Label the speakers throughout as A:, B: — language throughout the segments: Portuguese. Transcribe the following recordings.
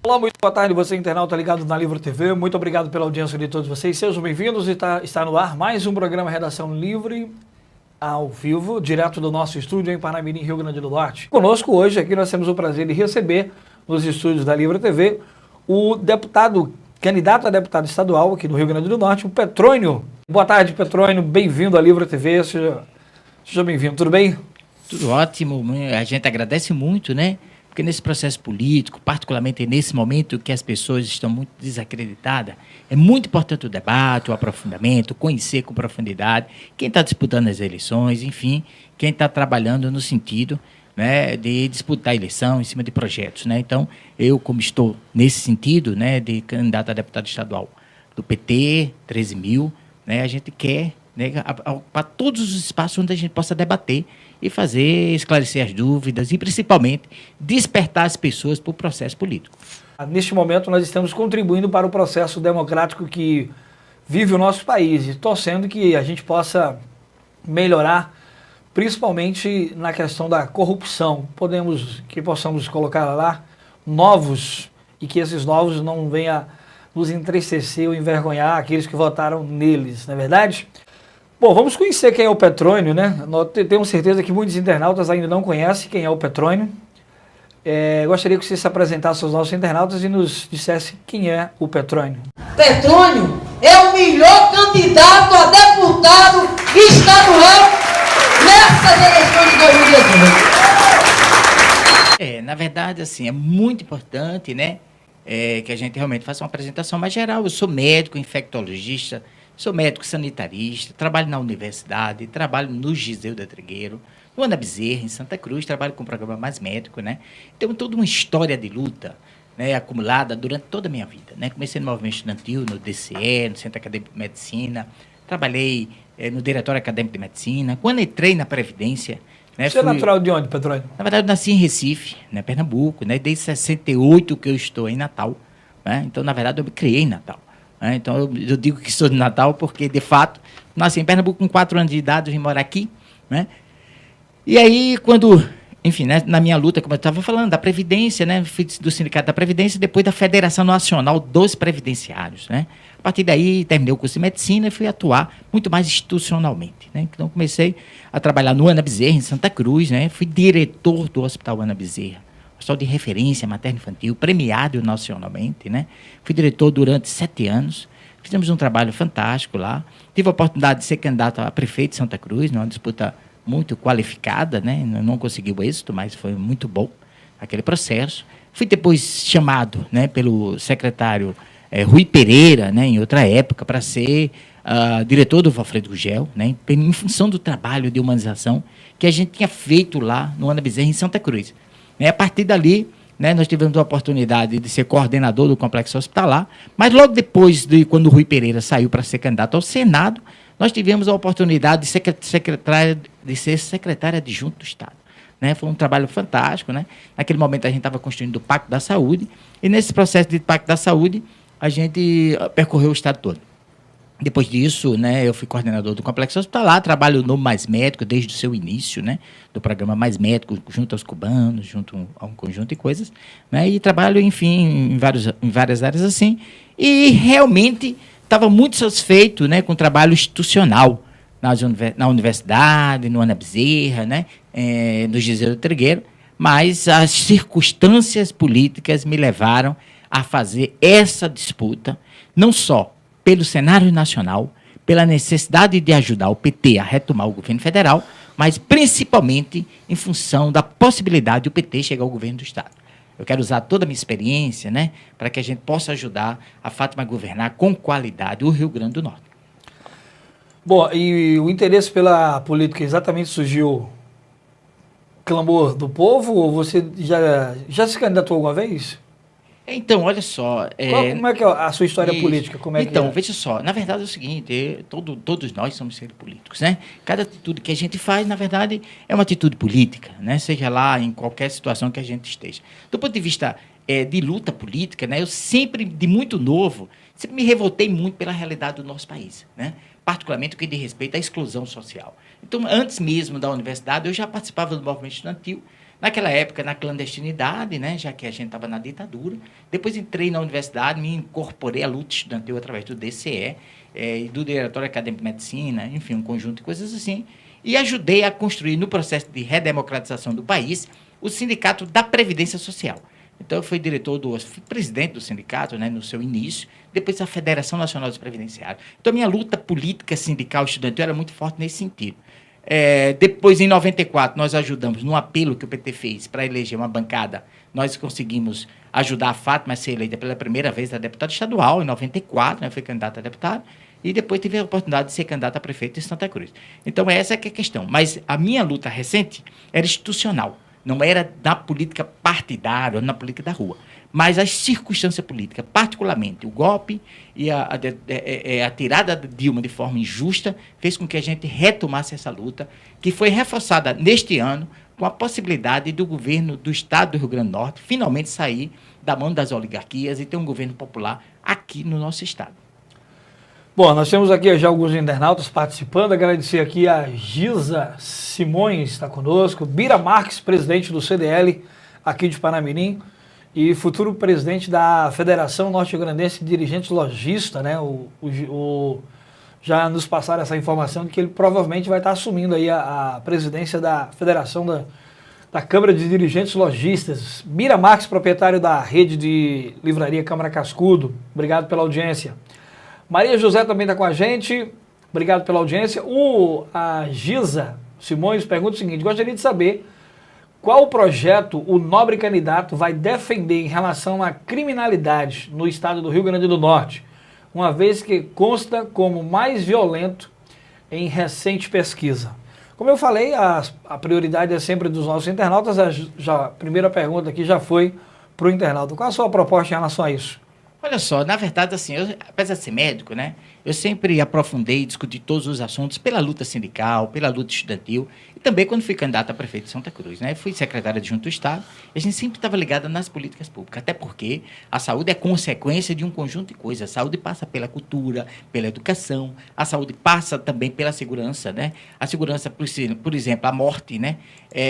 A: Olá, muito boa tarde, você internauta ligado na Livro TV, muito obrigado pela audiência de todos vocês, sejam bem-vindos, está no ar mais um programa Redação Livre, ao vivo, direto do nosso estúdio em Parnamirim, Rio Grande do Norte. Conosco hoje, aqui nós temos o prazer de receber, nos estúdios da Livro TV, o candidato a deputado estadual aqui do Rio Grande do Norte, o Petrônio. Boa tarde, Petrônio, bem-vindo à Livro TV, seja bem-vindo, tudo bem?
B: Tudo ótimo, a gente agradece muito, né? Porque nesse processo político, particularmente nesse momento que as pessoas estão muito desacreditadas, é muito importante o debate, o aprofundamento, conhecer com profundidade quem está disputando as eleições, enfim, quem está trabalhando no sentido, né, de disputar a eleição em cima de projetos, né? Então, eu, como estou nesse sentido, né, de candidato a deputado estadual do PT, 13.000, né, a gente quer, né, ocupar todos os espaços onde a gente possa debater e esclarecer as dúvidas e, principalmente, despertar as pessoas para o processo político.
A: Neste momento, nós estamos contribuindo para o processo democrático que vive o nosso país e torcendo que a gente possa melhorar, principalmente na questão da corrupção. Que possamos colocar lá novos e que esses novos não venham nos entristecer ou envergonhar aqueles que votaram neles, não é verdade? Bom, vamos conhecer quem é o Petrônio, né? Nós temos certeza que muitos internautas ainda não conhecem quem é o Petrônio. Gostaria que você se apresentasse aos nossos internautas e nos dissesse quem é o Petrônio.
C: Petrônio é o melhor candidato a deputado estadual nessas eleições de 2018.
B: Na verdade, assim, é muito importante, né? Que a gente realmente faça uma apresentação mais geral. Eu sou médico, infectologista, sou médico sanitarista, trabalho na universidade, trabalho no Giseu da Trigueiro, no Ana Bezerra, em Santa Cruz, trabalho com o programa Mais Médico, né? Tenho toda uma história de luta, né, acumulada durante toda a minha vida, né? Comecei no movimento estudantil, no DCE, no Centro Acadêmico de Medicina, trabalhei no Diretório Acadêmico de Medicina. Quando entrei na Previdência... Né,
A: Você é natural de onde, Petrônio?
B: Na verdade, eu nasci em Recife, né, Pernambuco, né? Desde 68 que eu estou em Natal, né? Então, na verdade, eu me criei em Natal. Então, eu digo que sou de Natal porque, de fato, nasci em Pernambuco com 4 anos de idade, eu vim morar aqui, né? E aí, enfim, né, na minha luta, como eu estava falando, da Previdência, né? Fui do Sindicato da Previdência, depois da Federação Nacional dos Previdenciários, né? A partir daí, terminei o curso de Medicina e fui atuar muito mais institucionalmente, né? Então, comecei a trabalhar no Ana Bezerra, em Santa Cruz, né? Fui diretor do Hospital Ana Bezerra, hospital de referência materno-infantil, premiado nacionalmente, né? Fui diretor durante 7 anos, fizemos um trabalho fantástico lá. Tive a oportunidade de ser candidato a prefeito de Santa Cruz, numa disputa muito qualificada, né? Não consegui o êxito, mas foi muito bom aquele processo. Fui depois chamado, né, pelo secretário Rui Pereira, né, em outra época, para ser diretor do Valfredo Gugel, né, em função do trabalho de humanização que a gente tinha feito lá no Ana Bezerra, em Santa Cruz. A partir dali, né, nós tivemos a oportunidade de ser coordenador do complexo hospitalar, mas logo depois, quando o Rui Pereira saiu para ser candidato ao Senado, nós tivemos a oportunidade de ser secretária adjunta do Estado. Né? Foi um trabalho fantástico. Né? Naquele momento, a gente estava construindo o Pacto da Saúde, e nesse processo de Pacto da Saúde, a gente percorreu o Estado todo. Depois disso, né, eu fui coordenador do complexo hospitalar, trabalho no Mais Médico desde o seu início, né, do programa Mais Médico, junto aos cubanos, junto a um conjunto de coisas, né, e trabalho, enfim, em várias áreas assim, e realmente estava muito satisfeito, né, com o trabalho institucional na universidade, no Ana Bezerra, né, no Giseu do Trigueiro, mas as circunstâncias políticas me levaram a fazer essa disputa, não só pelo cenário nacional, pela necessidade de ajudar o PT a retomar o governo federal, mas principalmente em função da possibilidade do PT chegar ao governo do Estado. Eu quero usar toda a minha experiência, né, para que a gente possa ajudar a Fátima a governar com qualidade o Rio Grande do Norte.
A: Bom, e o interesse pela política exatamente surgiu clamor do povo ou você já se candidatou alguma vez?
B: Então, olha só...
A: Como é que é a sua história política? Como é
B: então,
A: que é?
B: Veja só, na verdade é o seguinte, todos nós somos seres políticos, né? Cada atitude que a gente faz, na verdade, é uma atitude política, né? Seja lá em qualquer situação que a gente esteja. Do ponto de vista de luta política, né? Eu sempre, de muito novo, sempre me revoltei muito pela realidade do nosso país, né? Particularmente o que diz respeito à exclusão social. Então, antes mesmo da universidade, eu já participava do movimento estudantil, Naquela época, na clandestinidade, né, já que a gente estava na ditadura. Depois entrei na universidade, me incorporei à luta estudantil através do DCE e do Diretório Acadêmico de Medicina, enfim, um conjunto de coisas assim. E ajudei a construir, no processo de redemocratização do país, o Sindicato da Previdência Social. Então, eu fui fui presidente do sindicato, né, no seu início, depois a Federação Nacional dos Previdenciários. Então, a minha luta política, sindical, estudantil era muito forte nesse sentido. Depois, em 94, nós ajudamos, no apelo que o PT fez para eleger uma bancada, nós conseguimos ajudar a Fátima a ser eleita pela primeira vez a deputada estadual, em 94, né, foi candidata a deputada, e depois tive a oportunidade de ser candidata a prefeito em Santa Cruz. Então, essa é que é a questão. Mas a minha luta recente era institucional. Não era na política partidária ou na política da rua, mas as circunstâncias políticas, particularmente o golpe e a tirada de Dilma de forma injusta, fez com que a gente retomasse essa luta, que foi reforçada neste ano com a possibilidade do governo do estado do Rio Grande do Norte finalmente sair da mão das oligarquias e ter um governo popular aqui no nosso estado.
A: Bom, nós temos aqui já alguns internautas participando. Agradecer aqui a Gisa Simões, está conosco. Bira Marques, presidente do CDL aqui de Panamirim e futuro presidente da Federação Norte-Grandense de Dirigentes Lojistas, né? Já nos passaram essa informação de que ele provavelmente vai estar assumindo aí a presidência da Federação da Câmara de Dirigentes Lojistas. Bira Marques, proprietário da rede de livraria Câmara Cascudo. Obrigado pela audiência. Maria José também está com a gente, obrigado pela audiência. A Gisa Simões pergunta o seguinte: gostaria de saber qual projeto o nobre candidato vai defender em relação à criminalidade no estado do Rio Grande do Norte, uma vez que consta como mais violento em recente pesquisa. Como eu falei, a prioridade é sempre dos nossos internautas. A primeira pergunta aqui já foi para o internauta. Qual a sua proposta em relação a isso?
B: Olha só, na verdade, assim, apesar de ser médico, né, eu sempre aprofundei e discuti todos os assuntos pela luta sindical, pela luta estudantil, e também quando fui candidato a prefeito de Santa Cruz, né, fui secretário adjunto do Estado, e a gente sempre estava ligado nas políticas públicas, até porque a saúde é consequência de um conjunto de coisas. A saúde passa pela cultura, pela educação, a saúde passa também pela segurança, né, a segurança, por exemplo, a morte, né,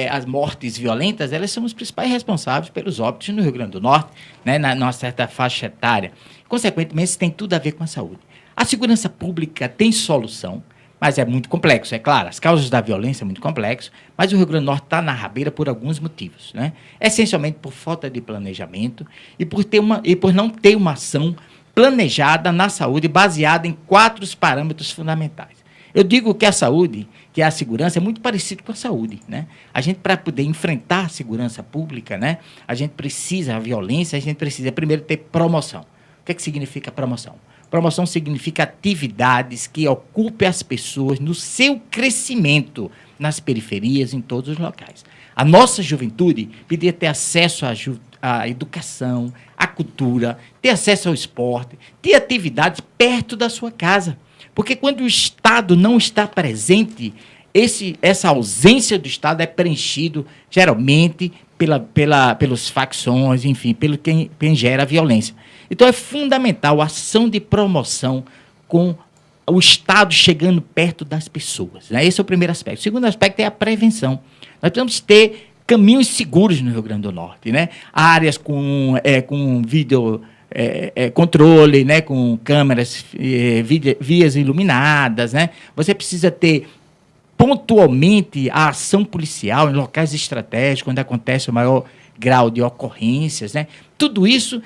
B: as mortes violentas, elas são os principais responsáveis pelos óbitos no Rio Grande do Norte, né, numa certa faixa etária. Consequentemente, isso tem tudo a ver com a saúde. A segurança pública tem solução, mas é muito complexo, é claro. As causas da violência são muito complexas, mas o Rio Grande do Norte está na rabeira por alguns motivos, né? Essencialmente por falta de planejamento e por não ter uma ação planejada na saúde baseada em 4 parâmetros fundamentais. Eu digo que a saúde, que a segurança é muito parecido com a saúde, né? A gente, para poder enfrentar a segurança pública, né, a violência, a gente precisa primeiro ter promoção. O que significa promoção? Promoção significa atividades que ocupem as pessoas no seu crescimento, nas periferias, em todos os locais. A nossa juventude podia ter acesso à educação, à cultura, ter acesso ao esporte, ter atividades perto da sua casa. Porque quando o Estado não está presente, essa ausência do Estado é preenchido, geralmente, pelas facções, enfim, pelo quem gera a violência. Então, é fundamental a ação de promoção com o Estado chegando perto das pessoas, né? Esse é o primeiro aspecto. O segundo aspecto é a prevenção. Nós precisamos ter caminhos seguros no Rio Grande do Norte, né? Áreas com vídeo controle, né? Com câmeras, vias iluminadas, né? Você precisa ter pontualmente a ação policial em locais estratégicos, onde acontece o maior grau de ocorrências, né? Tudo isso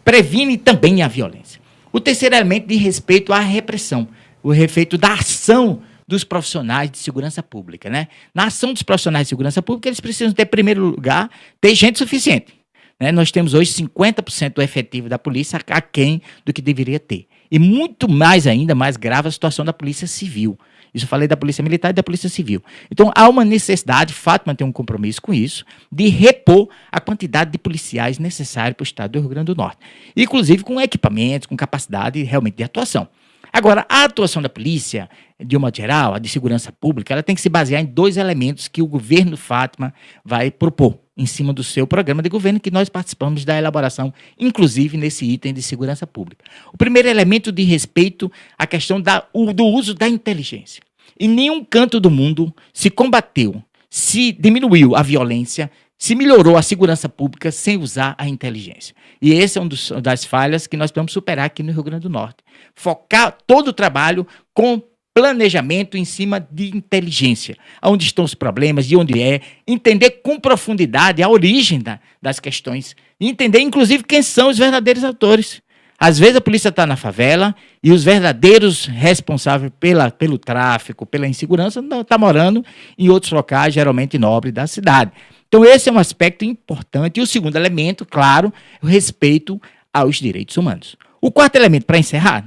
B: previne também a violência. O terceiro elemento diz respeito à repressão, o respeito da ação dos profissionais de segurança pública, né? Na ação dos profissionais de segurança pública, eles precisam ter, em primeiro lugar, ter gente suficiente, né? Nós temos hoje 50% do efetivo da polícia aquém do que deveria ter. E muito mais ainda, mais grave, a situação da polícia civil. Isso eu falei da polícia militar e da polícia civil. Então, há uma necessidade, Fátima tem um compromisso com isso, de repor a quantidade de policiais necessária para o estado do Rio Grande do Norte. Inclusive com equipamentos, com capacidade realmente de atuação. Agora, a atuação da polícia, de uma geral, a de segurança pública, ela tem que se basear em 2 elementos que o governo Fátima vai propor em cima do seu programa de governo, que nós participamos da elaboração, inclusive nesse item de segurança pública. O primeiro elemento diz respeito à questão do uso da inteligência. Em nenhum canto do mundo se combateu, se diminuiu a violência se melhorou a segurança pública sem usar a inteligência. E esse é das falhas que nós precisamos superar aqui no Rio Grande do Norte. Focar todo o trabalho com planejamento em cima de inteligência. Onde estão os problemas, de onde entender com profundidade a origem das questões, e entender, inclusive, quem são os verdadeiros autores. Às vezes a polícia está na favela e os verdadeiros responsáveis pelo tráfico, pela insegurança, não estão morando em outros locais, geralmente nobres da cidade. Então esse é um aspecto importante. E o segundo elemento, claro, o respeito aos direitos humanos. O quarto elemento, para encerrar,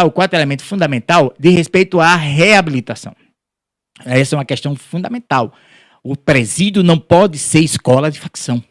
B: o quarto elemento fundamental de respeito à reabilitação. Essa é uma questão fundamental. O presídio não pode ser escola de facção.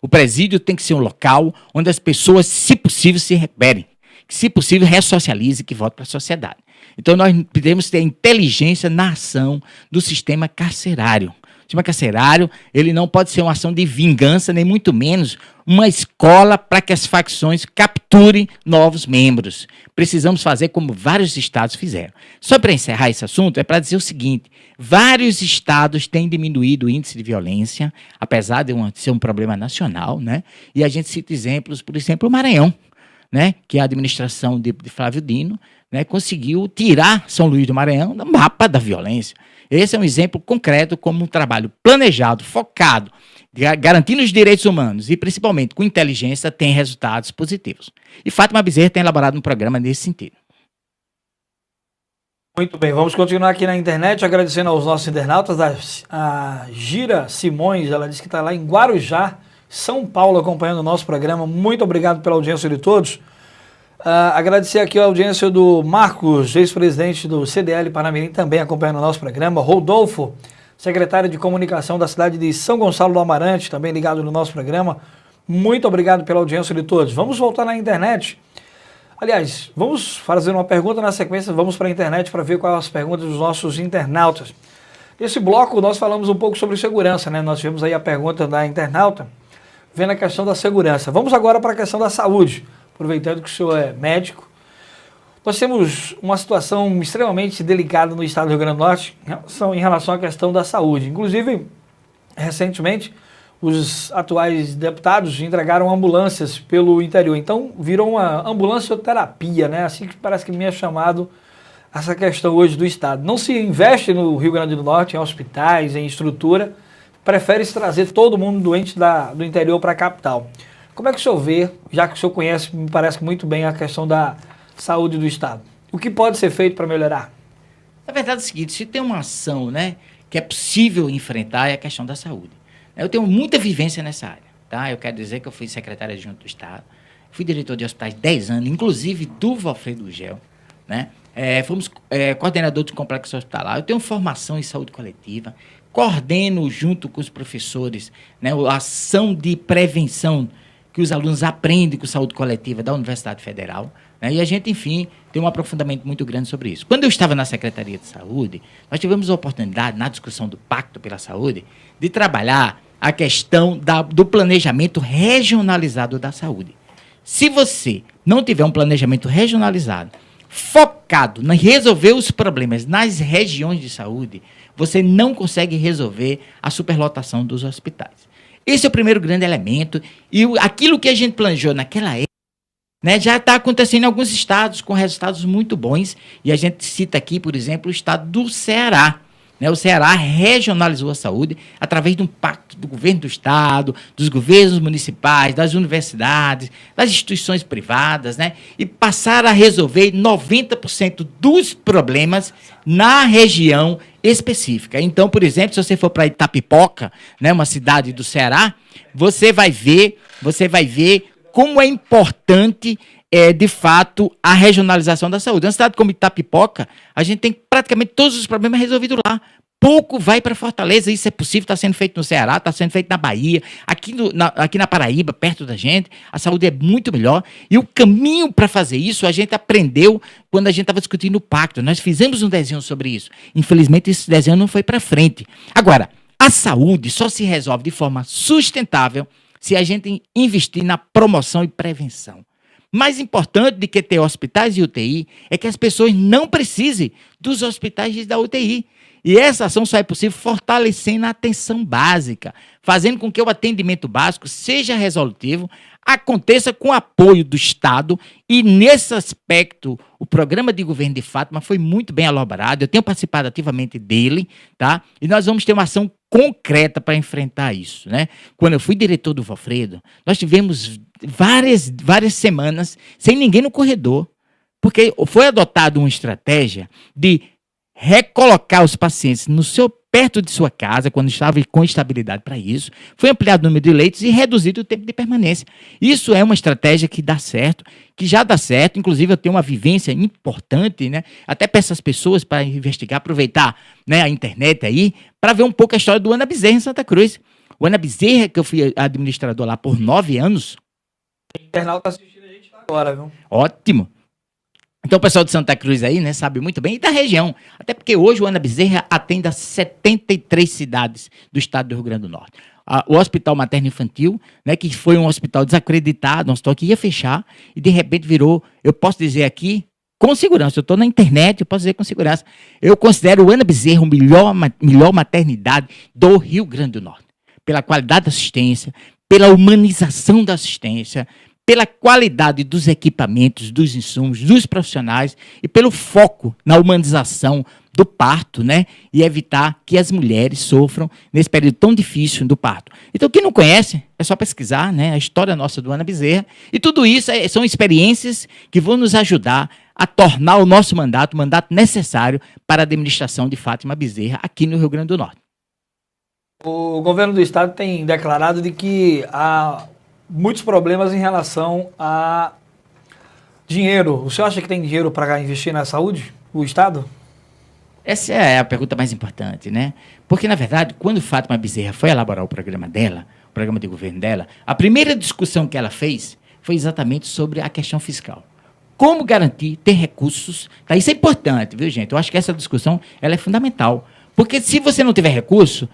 B: O presídio tem que ser um local onde as pessoas, se possível, se recuperem, que, se possível, ressocializem, que voltem para a sociedade. Então, nós podemos ter inteligência na ação do sistema carcerário. O sistema carcerário, ele não pode ser uma ação de vingança, nem muito menos uma escola para que as facções capturem novos membros. Precisamos fazer como vários estados fizeram. Só para encerrar esse assunto, é para dizer o seguinte: vários estados têm diminuído o índice de violência, apesar de ser um problema nacional, né? E a gente cita exemplos, por exemplo, o Maranhão, né? Que a administração de Flávio Dino, né, conseguiu tirar São Luís do Maranhão do mapa da violência. Esse é um exemplo concreto como um trabalho planejado, focado, garantindo os direitos humanos e principalmente com inteligência, tem resultados positivos. E Fátima Bezerra tem elaborado um programa nesse sentido.
A: Muito bem, vamos continuar aqui na internet, agradecendo aos nossos internautas. A Gira Simões, ela disse que está lá em Guarujá, São Paulo, acompanhando o nosso programa. Muito obrigado pela audiência de todos. Agradecer aqui a audiência do Marcos, ex-presidente do CDL Parnamirim, também acompanhando o nosso programa. Rodolfo, secretário de comunicação da cidade de São Gonçalo do Amarante, também ligado no nosso programa. Muito obrigado pela audiência de todos. Vamos voltar na internet. Aliás, vamos fazer uma pergunta na sequência, vamos para a internet para ver quais as perguntas dos nossos internautas. Nesse bloco nós falamos um pouco sobre segurança, né? Nós tivemos aí a pergunta da internauta, vendo a questão da segurança. Vamos agora para a questão da saúde. Aproveitando que o senhor é médico, nós temos uma situação extremamente delicada no estado do Rio Grande do Norte em relação à questão da saúde. Inclusive, recentemente, os atuais deputados entregaram ambulâncias pelo interior. Então, virou uma ambulancioterapia, né? Assim que parece que me é chamado essa questão hoje do estado. Não se investe no Rio Grande do Norte em hospitais, em estrutura, prefere-se trazer todo mundo doente do interior para a capital. Como é que o senhor vê, já que o senhor conhece, me parece muito bem, a questão da saúde do estado? O que pode ser feito para melhorar?
B: Na verdade é o seguinte, se tem uma ação, né, que é possível enfrentar, é a questão da saúde. Eu tenho muita vivência nessa área, tá? Eu quero dizer que eu fui secretário adjunto do estado, fui diretor de hospitais 10 anos, inclusive do Valfredo Gugel, né? Fomos coordenador de complexo hospitalar. Eu tenho formação em saúde coletiva, coordeno junto com os professores, né, a ação de prevenção que os alunos aprendem com saúde coletiva da Universidade Federal, né? E a gente, enfim, tem um aprofundamento muito grande sobre isso. Quando eu estava na Secretaria de Saúde, nós tivemos a oportunidade, na discussão do Pacto pela Saúde, de trabalhar a questão do planejamento regionalizado da saúde. Se você não tiver um planejamento regionalizado, focado em resolver os problemas nas regiões de saúde, você não consegue resolver a superlotação dos hospitais. Esse é o primeiro grande elemento. E aquilo que a gente planejou naquela época, né, já está acontecendo em alguns estados com resultados muito bons. E a gente cita aqui, por exemplo, o estado do Ceará. Né? O Ceará regionalizou a saúde através de um pacto do governo do estado, dos governos municipais, das universidades, das instituições privadas, né? E passaram a resolver 90% dos problemas na região específica. Então, por exemplo, se você for para Itapipoca, né, uma cidade do Ceará, você vai ver como é importante, de fato, a regionalização da saúde. Uma cidade como Itapipoca, a gente tem praticamente todos os problemas resolvidos lá. Pouco vai para Fortaleza, isso é possível, está sendo feito no Ceará, está sendo feito na Bahia, aqui na Paraíba, perto da gente, a saúde é muito melhor. E o caminho para fazer isso, a gente aprendeu quando a gente estava discutindo o pacto. Nós fizemos um desenho sobre isso. Infelizmente, esse desenho não foi para frente. Agora, a saúde só se resolve de forma sustentável se a gente investir na promoção e prevenção. Mais importante do que ter hospitais e UTI é que as pessoas não precisem dos hospitais e da UTI. E essa ação só é possível fortalecendo a atenção básica, fazendo com que o atendimento básico seja resolutivo, aconteça com apoio do Estado, e nesse aspecto o programa de governo de Fátima foi muito bem elaborado, eu tenho participado ativamente dele, tá? E nós vamos ter uma ação concreta para enfrentar isso, né? Quando eu fui diretor do Valfredo, nós tivemos várias semanas sem ninguém no corredor, porque foi adotada uma estratégia de recolocar os pacientes perto de sua casa, quando estava com estabilidade para isso, foi ampliado o número de leitos e reduzido o tempo de permanência. Isso é uma estratégia que dá certo, que já dá certo, inclusive eu tenho uma vivência importante, né? Até peço às pessoas para investigar, aproveitar, né, a internet aí, para ver um pouco a história do Ana Bezerra em Santa Cruz. O Ana Bezerra, que eu fui administrador lá por 9 anos.
A: O internauta está assistindo a gente agora, viu?
B: Ótimo. Então o pessoal de Santa Cruz aí, né, sabe muito bem, e da região. Até porque hoje o Ana Bezerra atende a 73 cidades do estado do Rio Grande do Norte. O Hospital Materno Infantil, né, que foi um hospital desacreditado, um hospital que ia fechar, e de repente virou, eu posso dizer aqui, com segurança, eu estou na internet, eu posso dizer com segurança, eu considero o Ana Bezerra a melhor maternidade do Rio Grande do Norte. Pela qualidade da assistência, pela humanização da assistência, pela qualidade dos equipamentos, dos insumos, dos profissionais e pelo foco na humanização do parto, né? E evitar que as mulheres sofram nesse período tão difícil do parto. Então, quem não conhece, é só pesquisar, né? A história nossa do Ana Bezerra. E tudo isso são experiências que vão nos ajudar a tornar o nosso mandato, o mandato necessário para a administração de Fátima Bezerra aqui no Rio Grande do Norte.
A: O governo do estado tem declarado de que há muitos problemas em relação a dinheiro. O senhor acha que tem dinheiro para investir na saúde, o estado?
B: Essa é a pergunta mais importante, né? Porque, na verdade, quando Fátima Bezerra foi elaborar o programa dela, o programa de governo dela, a primeira discussão que ela fez foi exatamente sobre a questão fiscal. Como garantir, ter recursos. Tá? Isso é importante, viu, gente? Eu acho que essa discussão ela é fundamental. Porque se você não tiver recurso,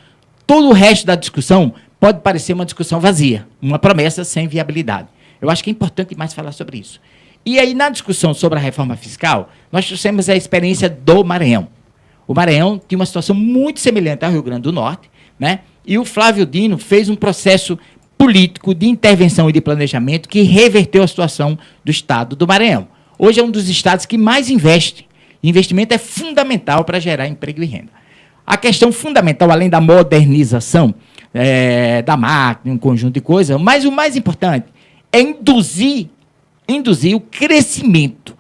B: todo o resto da discussão pode parecer uma discussão vazia, uma promessa sem viabilidade. Eu acho que é importante mais falar sobre isso. E aí, na discussão sobre a reforma fiscal, nós trouxemos a experiência do Maranhão. O Maranhão tinha uma situação muito semelhante ao Rio Grande do Norte, né? E o Flávio Dino fez um processo político de intervenção e de planejamento que reverteu a situação do estado do Maranhão. Hoje é um dos estados que mais investe. Investimento é fundamental para gerar emprego e renda. A questão fundamental, além da modernização da máquina, um conjunto de coisas, mas o mais importante é induzir o crescimento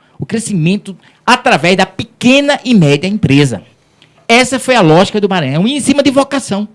B: através da pequena e média empresa. Essa foi a lógica do Maranhão, e em cima de vocação.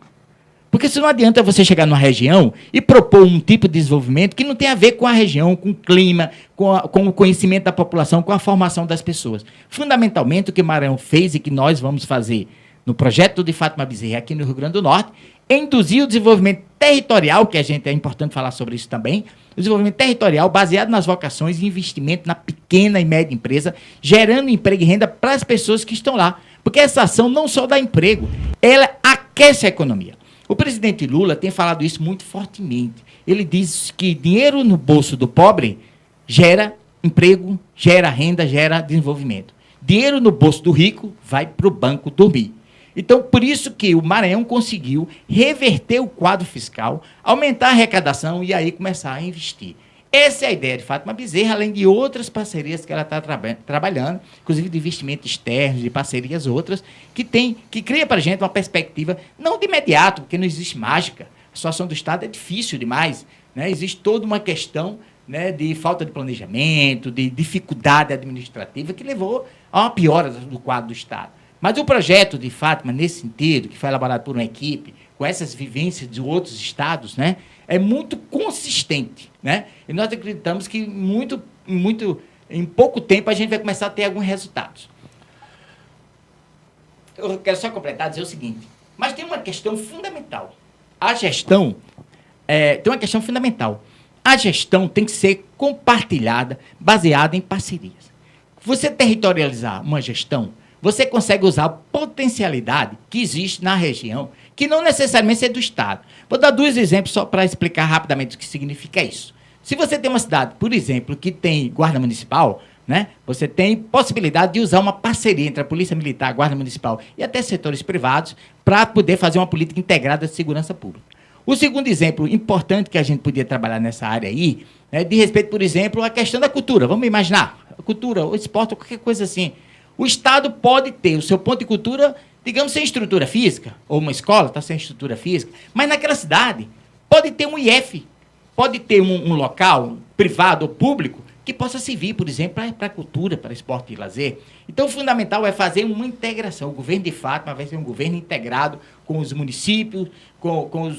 B: Porque se não adianta você chegar numa região e propor um tipo de desenvolvimento que não tem a ver com a região, com o clima, com o conhecimento da população, com a formação das pessoas. Fundamentalmente, o que o Maranhão fez e que nós vamos fazer no projeto de Fátima Bezerra aqui no Rio Grande do Norte, induzir o desenvolvimento territorial, que é importante falar sobre isso também, o desenvolvimento territorial baseado nas vocações e investimento na pequena e média empresa, gerando emprego e renda para as pessoas que estão lá. Porque essa ação não só dá emprego, ela aquece a economia. O presidente Lula tem falado isso muito fortemente. Ele diz que dinheiro no bolso do pobre gera emprego, gera renda, gera desenvolvimento. Dinheiro no bolso do rico vai para o banco dormir. Então, por isso que o Maranhão conseguiu reverter o quadro fiscal, aumentar a arrecadação e aí começar a investir. Essa é a ideia de Fátima Bezerra, além de outras parcerias que ela está trabalhando, inclusive de investimento externo, de parcerias outras, que cria para a gente uma perspectiva, não de imediato, porque não existe mágica. A situação do Estado é difícil demais, né? Existe toda uma questão, né, de falta de planejamento, de dificuldade administrativa, que levou a uma piora do quadro do Estado. Mas o projeto de Fátima, nesse sentido, que foi elaborado por uma equipe, com essas vivências de outros estados, né, é muito consistente, né? E nós acreditamos que em pouco tempo a gente vai começar a ter alguns resultados. Eu quero só completar, dizer o seguinte, mas tem uma questão fundamental. A gestão tem uma questão fundamental. A gestão tem que ser compartilhada, baseada em parcerias. Você territorializar uma gestão, você consegue usar a potencialidade que existe na região, que não necessariamente é do Estado. Vou dar 2 exemplos só para explicar rapidamente o que significa isso. Se você tem uma cidade, por exemplo, que tem guarda municipal, né? Você tem possibilidade de usar uma parceria entre a Polícia Militar, a Guarda Municipal e até setores privados para poder fazer uma política integrada de segurança pública. O segundo exemplo importante que a gente podia trabalhar nessa área aí, né, de respeito, por exemplo, à questão da cultura. Vamos imaginar, a cultura, o esporte, qualquer coisa assim. O Estado pode ter o seu ponto de cultura, digamos, sem estrutura física, ou uma escola está sem estrutura física, mas naquela cidade pode ter um IF, pode ter um local privado ou público que possa servir, por exemplo, para a cultura, para esporte e lazer. Então, o fundamental é fazer uma integração. O governo de Fátima vai ser um governo integrado com os municípios, com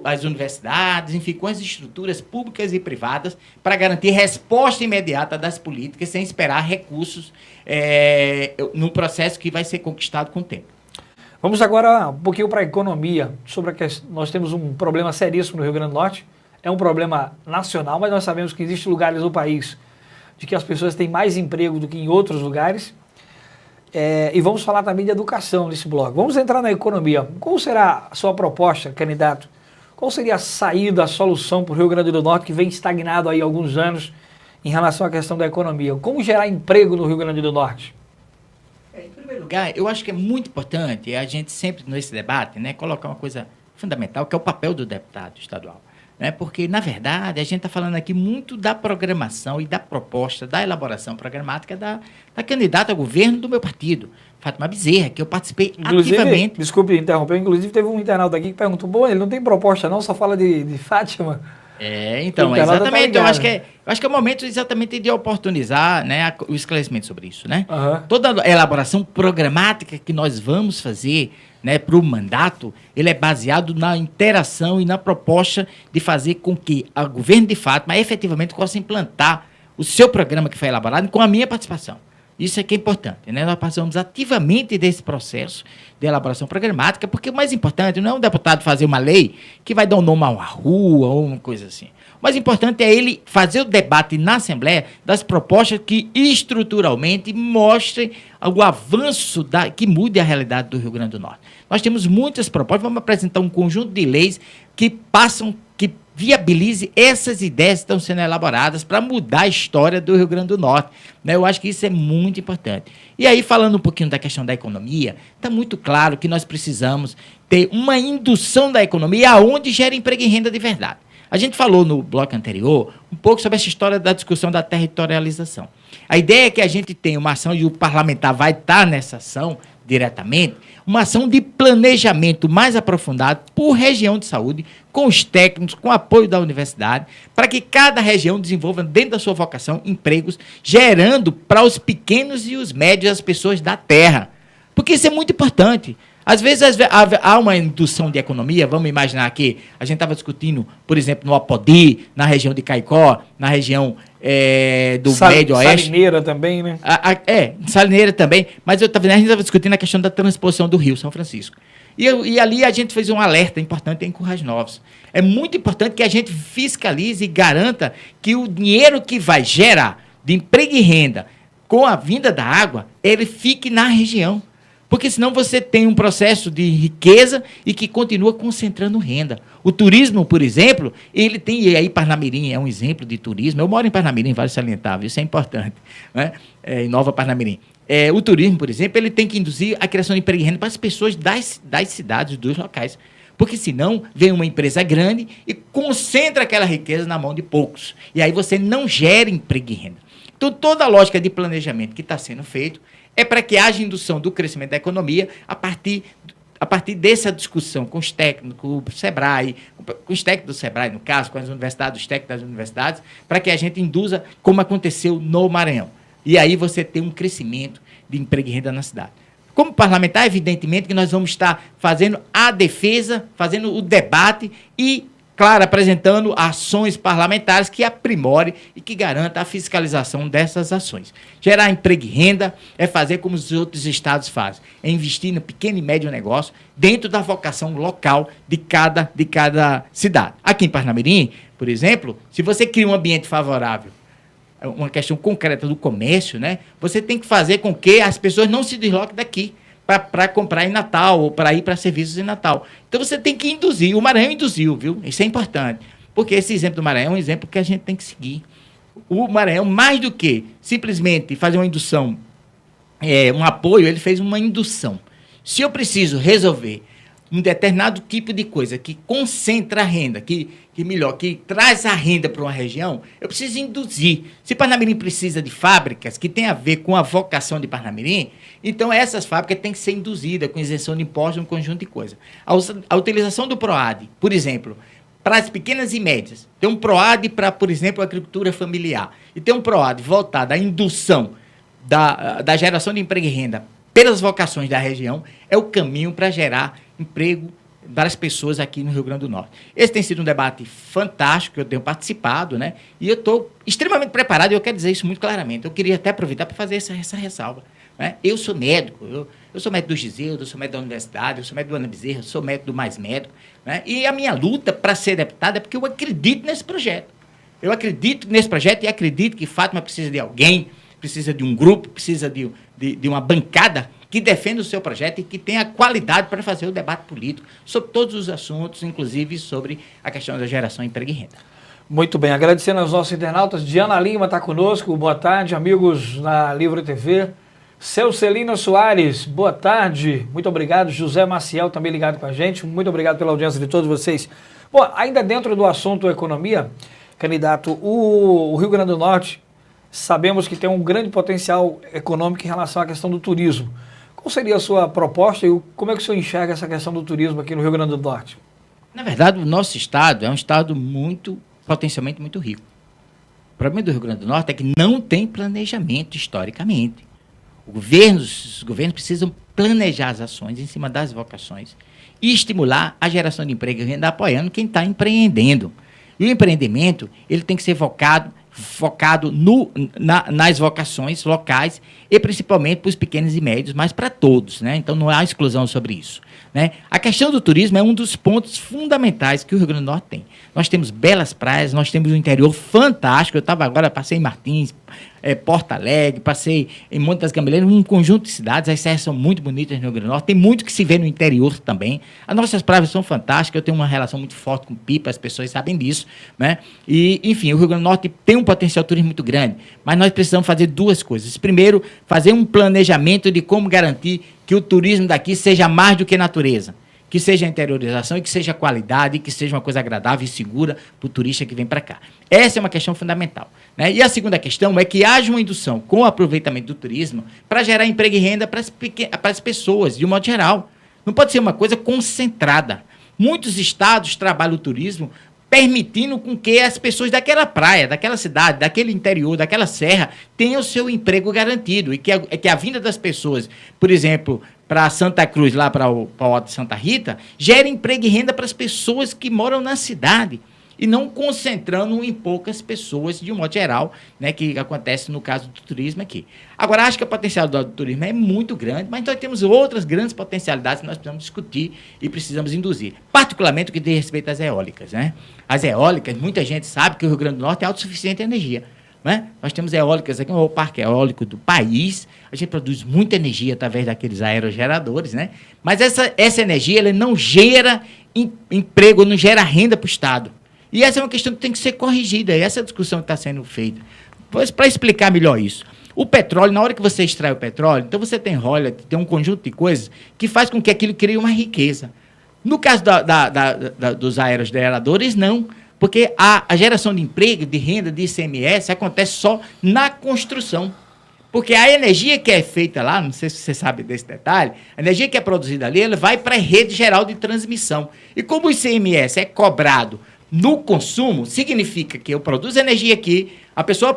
B: as universidades, enfim, com as estruturas públicas e privadas, para garantir resposta imediata das políticas, sem esperar recursos no processo que vai ser conquistado com o tempo.
A: Vamos agora um pouquinho para a economia. Nós temos um problema seríssimo no Rio Grande do Norte. É um problema nacional, mas nós sabemos que existem lugares no país de que as pessoas têm mais emprego do que em outros lugares. E vamos falar também de educação nesse bloco. Vamos entrar na economia. Qual será a sua proposta, candidato? Qual seria a saída, a solução para o Rio Grande do Norte, que vem estagnado aí há alguns anos em relação à questão da economia? Como gerar emprego no Rio Grande do Norte?
B: Em primeiro lugar, eu acho que é muito importante a gente sempre, nesse debate, né, colocar uma coisa fundamental, que é o papel do deputado estadual. Né? Porque, na verdade, a gente está falando aqui muito da programação e da proposta, da elaboração programática da candidata a governo do meu partido, Fátima Bezerra, que eu participei ativamente.
A: Desculpe interromper, inclusive teve um internauta aqui que perguntou, bom, ele não tem proposta não, só fala de Fátima.
B: Então, exatamente, tá, eu acho que é o momento exatamente de oportunizar, né, o esclarecimento sobre isso, né?
A: Uhum.
B: Toda a elaboração programática que nós vamos fazer, né, para o mandato, ele é baseado na interação e na proposta de fazer com que o governo de Fátima efetivamente possa implantar o seu programa que foi elaborado com a minha participação. Isso é que é importante, né? Nós participamos ativamente desse processo de elaboração programática, porque o mais importante não é um deputado fazer uma lei que vai dar um nome a uma rua ou uma coisa assim. O mais importante é ele fazer o debate na Assembleia das propostas que estruturalmente mostrem o avanço que mude a realidade do Rio Grande do Norte. Nós temos muitas propostas, vamos apresentar um conjunto de leis que viabilize essas ideias que estão sendo elaboradas para mudar a história do Rio Grande do Norte. Né? Eu acho que isso é muito importante. E aí, falando um pouquinho da questão da economia, está muito claro que nós precisamos ter uma indução da economia aonde gera emprego e renda de verdade. A gente falou no bloco anterior um pouco sobre essa história da discussão da territorialização. A ideia é que a gente tenha uma ação, e o parlamentar vai estar nessa ação diretamente, uma ação de planejamento mais aprofundado por região de saúde, com os técnicos, com o apoio da universidade, para que cada região desenvolva, dentro da sua vocação, empregos, gerando para os pequenos e os médios as pessoas da terra. Porque isso é muito importante. Às vezes há uma indução de economia, vamos imaginar que a gente estava discutindo, por exemplo, no Apodi, na região de Caicó, na região do Médio Oeste.
A: Salineira também, né?
B: Salineira também, mas a gente estava discutindo a questão da transposição do Rio São Francisco. E ali a gente fez um alerta importante em Currais Novos. É muito importante que a gente fiscalize e garanta que o dinheiro que vai gerar de emprego e renda com a vinda da água, ele fique na região. Porque senão você tem um processo de riqueza e que continua concentrando renda. O turismo, por exemplo, ele tem, e aí Parnamirim é um exemplo de turismo. Eu moro em Parnamirim, vale salientar, isso é importante, né? Em Nova Parnamirim. O turismo, por exemplo, ele tem que induzir a criação de emprego e renda para as pessoas das cidades, dos locais. Porque senão vem uma empresa grande e concentra aquela riqueza na mão de poucos. E aí você não gera emprego e renda. Então, toda a lógica de planejamento que está sendo feito é para que haja indução do crescimento da economia a partir dessa discussão com os técnicos, com o SEBRAE, com os técnicos do SEBRAE, no caso, com as universidades, os técnicos das universidades, para que a gente induza como aconteceu no Maranhão. E aí você tem um crescimento de emprego e renda na cidade. Como parlamentar, evidentemente que nós vamos estar fazendo a defesa, fazendo o debate e, claro, apresentando ações parlamentares que aprimorem e que garantam a fiscalização dessas ações. Gerar emprego e renda é fazer como os outros estados fazem, é investir no pequeno e médio negócio dentro da vocação local de cada cidade. Aqui em Parnamirim, por exemplo, se você cria um ambiente favorável, uma questão concreta do comércio, né, você tem que fazer com que as pessoas não se desloquem daqui para comprar em Natal ou para ir para serviços em Natal. Então, você tem que induzir. O Maranhão induziu, viu? Isso é importante. Porque esse exemplo do Maranhão é um exemplo que a gente tem que seguir. o Maranhão, mais do que simplesmente fazer uma indução, um apoio, ele fez uma indução. Se eu preciso resolver um determinado tipo de coisa que concentra a renda, que traz a renda para uma região, eu preciso induzir. Se Parnamirim precisa de fábricas que tem a ver com a vocação de Parnamirim, então essas fábricas têm que ser induzidas com isenção de impostos, um conjunto de coisas. A utilização do PROAD, por exemplo, para as pequenas e médias, tem um PROAD para, por exemplo, a agricultura familiar, e tem um PROAD voltado à indução da geração de emprego e renda pelas vocações da região, é o caminho para gerar emprego para as pessoas aqui no Rio Grande do Norte. Esse tem sido um debate fantástico, que eu tenho participado, né? E eu estou extremamente preparado, e eu quero dizer isso muito claramente. Eu queria até aproveitar para fazer essa ressalva, né? Eu sou médico, eu sou médico do Giseudo, eu sou médico da universidade, eu sou médico do Ana Bezerra, eu sou médico do Mais Médico, né? E a minha luta para ser deputado é porque eu acredito nesse projeto. Eu acredito nesse projeto e acredito que Fátima precisa de alguém, precisa de um grupo, precisa de uma bancada que defenda o seu projeto e que tenha qualidade para fazer o debate político sobre todos os assuntos, inclusive sobre a questão da geração de emprego e renda.
A: Muito bem, agradecendo aos nossos internautas. Diana Lima está conosco, boa tarde, amigos na Livre TV. Celcelina Soares, boa tarde, muito obrigado. José Maciel também ligado com a gente, muito obrigado pela audiência de todos vocês. Bom, ainda dentro do assunto economia, candidato, o Rio Grande do Norte, sabemos que tem um grande potencial econômico em relação à questão do turismo. Qual seria a sua proposta e como é que o senhor enxerga essa questão do turismo aqui no Rio Grande do Norte?
B: Na verdade, o nosso estado é um estado potencialmente muito rico. O problema do Rio Grande do Norte é que não tem planejamento historicamente. Os governos precisam planejar as ações em cima das vocações e estimular a geração de emprego e renda apoiando quem está empreendendo. E o empreendimento ele tem que ser focado nas vocações locais e principalmente para os pequenos e médios, mas para todos, né? Então não há exclusão sobre isso, né? A questão do turismo é um dos pontos fundamentais que o Rio Grande do Norte tem. Nós temos belas praias, nós temos um interior fantástico. Passei em Martins, Porto Alegre, passei em Monte das Gambeleiras, um conjunto de cidades. As serras são muito bonitas no Rio Grande do Norte, tem muito que se vê no interior também. As nossas praias são fantásticas, eu tenho uma relação muito forte com Pipa, as pessoas sabem disso, né? E, enfim, o Rio Grande do Norte tem um potencial turismo muito grande, mas nós precisamos fazer duas coisas. Primeiro, fazer um planejamento de como garantir que o turismo daqui seja mais do que natureza, que seja interiorização e que seja qualidade, e que seja uma coisa agradável e segura para o turista que vem para cá. Essa é uma questão fundamental, né? E a segunda questão é que haja uma indução com o aproveitamento do turismo para gerar emprego e renda para as pessoas, de um modo geral. Não pode ser uma coisa concentrada. Muitos estados trabalham o turismo permitindo com que as pessoas daquela praia, daquela cidade, daquele interior, daquela serra, tenham o seu emprego garantido. E que a vinda das pessoas, por exemplo, para Santa Cruz, lá para o Alto de Santa Rita, gere emprego e renda para as pessoas que moram na cidade. E não concentrando em poucas pessoas, de um modo geral, né, que acontece no caso do turismo aqui. Agora, acho que o potencial do turismo é muito grande, mas nós temos outras grandes potencialidades que nós precisamos discutir e precisamos induzir. Particularmente o que diz respeito às eólicas, né? As eólicas, muita gente sabe que o Rio Grande do Norte é autossuficiente em energia, né? Nós temos eólicas aqui, o parque eólico do país, a gente produz muita energia através daqueles aerogeradores, né? Mas essa energia ela não gera emprego, não gera renda para o Estado. E essa é uma questão que tem que ser corrigida, e essa é a discussão que está sendo feita. Pois, para explicar melhor isso, o petróleo, na hora que você extrai o petróleo, então você tem royalty, tem um conjunto de coisas que faz com que aquilo crie uma riqueza. No caso dos aerogeradores, não, porque a geração de emprego, de renda, de ICMS, acontece só na construção. Porque a energia que é feita lá, não sei se você sabe desse detalhe, a energia que é produzida ali, ela vai para a rede geral de transmissão. E como o ICMS é cobrado no consumo, significa que eu produzo energia aqui, a pessoa